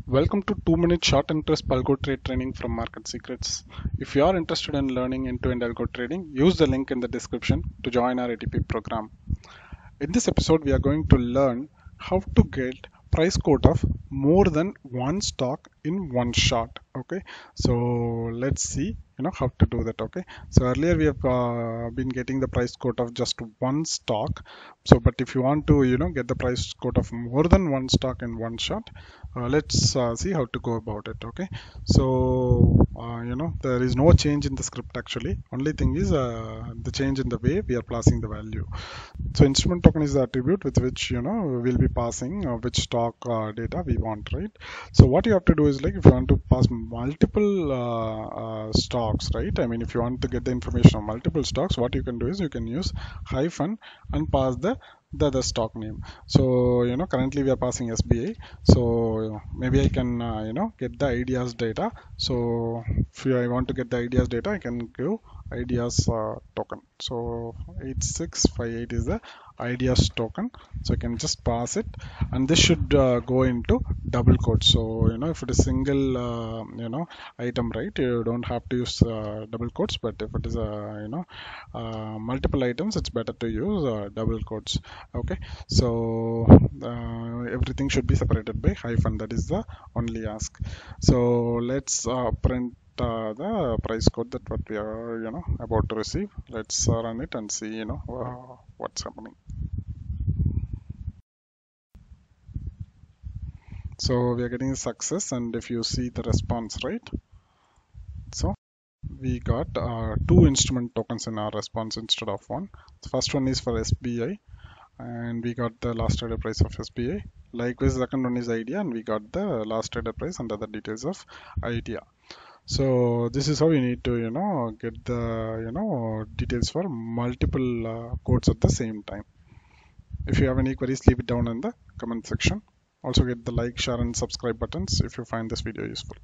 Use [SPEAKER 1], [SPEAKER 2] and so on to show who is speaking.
[SPEAKER 1] Welcome to 2-minute short interest algo trade training from MarketSecrets. If you are interested in learning end-to-end algo trading, use the link in the description to join our ATP program. In this episode, we are going to learn how to get price quote of more than one stock in one shot. Okay, so let's see how to do that. Okay, so earlier we have been getting the price quote of just one stock. So but if you want to get the price quote of more than one stock in one shot, let's see how to go about it. Okay, so there is no change in the script. Actually, only thing is the change in the way we are passing the value. So instrument token is the attribute with which we'll be passing which stock data we want, right? So what you have to do is, like, if you want to pass multiple stocks, right? I mean, if you want to get the information on multiple stocks, what you can do is you can use hyphen and pass the other stock name. So currently we are passing SBI, so maybe I can get the ideas data. So if I want to get the ideas data, I can give ideas token. So 8658 is the ideas token, so I can just pass it, and this should go into double quotes. So if it is single item, right, you don't have to use double quotes, but if it is multiple items, it's better to use double quotes. Okay, so everything should be separated by hyphen. That is the only ask. So let's print the price code that what we are about to receive. Let's run it and see what's happening. So we are getting a success, and if you see the response, right, so we got two instrument tokens in our response instead of one. The first one is for SBI, and we got the last traded price of SBI. Likewise, the second one is idea, and we got the last traded price and other details of idea. So this is how you need to get the details for multiple codes at the same time. If you have any queries, leave it down in the comment section. Also, get the like, share and subscribe buttons if you find this video useful.